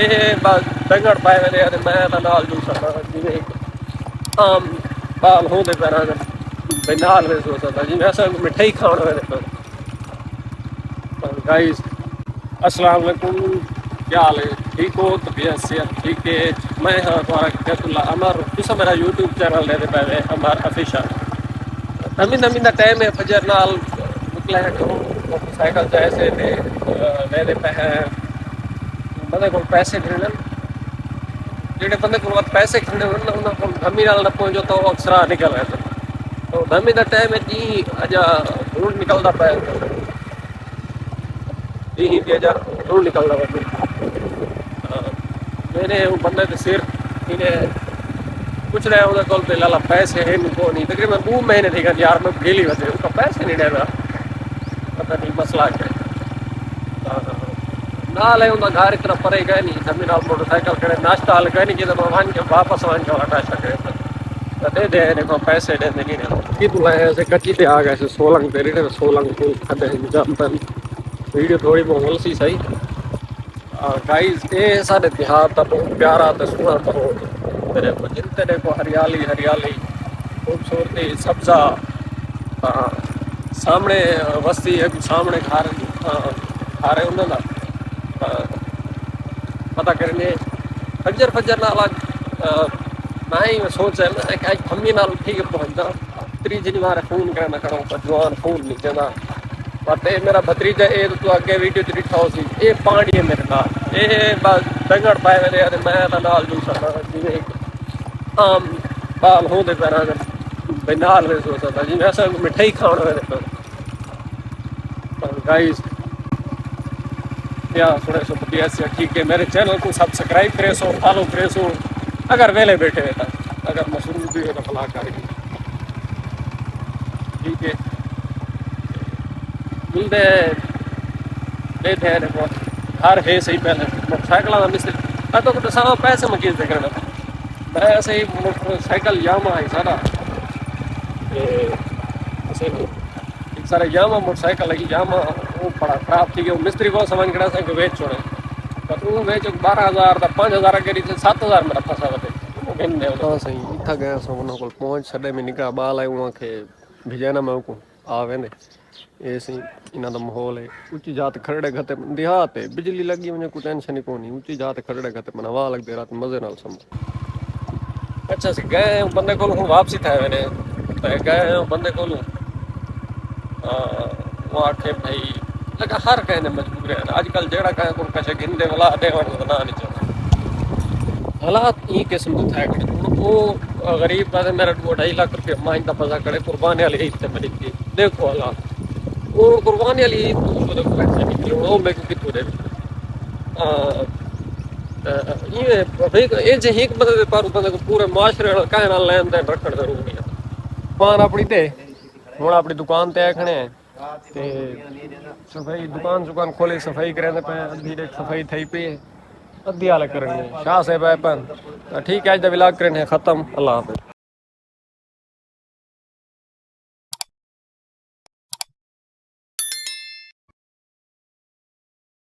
ਇਹ ਬਸ ਡੰਗਰ ਪਾਏ ਹੋਏ ਨੇ ਤੇ ਮੈਂ ਤਾਂ ਨਾਲ ਜੂ ਸਕਦਾ ਜਿਵੇਂ ਆਮ ਬਾਲ ਹੋਂਦੇ ਪੈਰਾਂ ਦੇ ਬਈ ਨਾਲ ਵੇ ਸੋ ਸਕਦਾ जिन्हें असा मिठाई खान हुए गाइस अस्सलाम वालेकुम, क्या हाल है? ठीक हो? तबीयत सेहत ठीक है? मैं हाँ तुम्हारा कहतुल्ला अमर, तुसा मेरा यूट्यूब चैनल लेते पे अमर ऑफिशियल। नमी नमी का टाइम है, फजर नाल निकले हैं घरों मोटरसाइकिल जैसे लेते पे हैं बंदे को पैसे खरीदन जेडे बंदे को पैसे खरीदने उन्होंने को धमी नाल न पहुंचो तो अक्सरा निकल रहे थे। तो धमी का टाइम है जी अजा रोड निकलता पे ही अजा रोड निकलता पे मैंने वो बंदे के सिर इन्हें कुछ रहे उन्हें कॉल पे लाला पैसे है इनको नहीं तकरीबन 2 महीने थे यार मैं गेली वजह उनका पैसे नहीं देना पता नहीं मसला क्या नाल है उनका घर इतना परे गए नहीं धमी नाल मोटरसाइकिल करे नाश्ता हाल गए नहीं जितना वन के वापस वन के हटा सके दे दे देखो पैसे दे नहीं की बुलाए ऐसे कच्ची ते आ गए सोलंग तेरी ने सोलंग को खदे जमपन वीडियो थोड़ी माहौल सी सही गाइस ये सारे तिहार तो बहुत प्यारा तो सोहना तो तेरे को जिनते देखो हरियाली हरियाली खूबसूरती सब्जा सामने बस्ती है सामने घर खारे उन्होंने पता करने फजर फजर नाल ना ही मैं सोच रहा मैं आज मम्मी नाल ठीक पहुंचना भतीजे जी मारे फोन करना खड़ा पर जवान फोन नहीं देना पर मेरा भतीजा ये तो अगे वीडियो च दिखा सी ये पानी है मेरे नाल ये बस डंगड़ पाए हुए ने मैं तो नाल जू सकदा जिवें आम बाल होंदे पैरां दे बई नाल वे सो सकदा जिवें असां मिठाई खान हुए गाइस या सुने सो बढ़िया ठीक है मेरे चैनल को सब्सक्राइब करे सो फॉलो करे सो अगर वेले बैठे हुए था अगर मशरूम भी हो तो फला करेंगे ठीक है मिलते लेते हैं देखो घर है सही पहले मोटरसाइकिल का मिस्त्री तो सारा पैसे में किस देखना मैं ऐसे ही मोटरसाइकिल यामा है सारा ऐसे एक सारा यामा मोटरसाइकिल है यामा वो बड़ा खराब थी वो मिस्त्री को समझ गया था कि वेच छोड़े पर वो वेच 12,000 का 5,000 करी थे 7,000 मेरा फंसा बते हाँ सही इतना गया सो उन को पहुंच छड़े में निका बाल है उनके भिजाना मैं को आवे ने ये सही इना दा माहौल है ऊंची जात खड़े घते देहात है बिजली लगी मुझे कोई टेंशन ही कोनी ऊंची जात खड़े घते मनवा लग दे रात मजे नाल सम अच्छा से गए बंदे को वापसी था मैंने गए बंदे को वो आखे भाई लगा हर कहने मजबूर है आजकल जेड़ा कहे को कसे गिंदे वाला देवन बना नहीं चाहिए हालात ये किस्म के था वो गरीब का मेरा 2.5 लाख रुपये मांगता पता करे कुर्बानी वाली ईद से मेरी थी देखो हालात वो कुर्बानी वाली ईद तो पैसे निकले वो मेरे को कितने दे ये जे एक बंदे पर बंदे को पूरे माशरे कहे ना लेन देन रखण जरूरी है दुकान अपनी ते हुण अपनी दुकान ते खड़े ते सफाई दुकान खोली सफाई करें पे अद्धी सफाई थी पी है अद्धी हाल करेंगे शाह साहब है ठीक है आज द व्लॉग करें खत्म अल्लाह हाफिज़।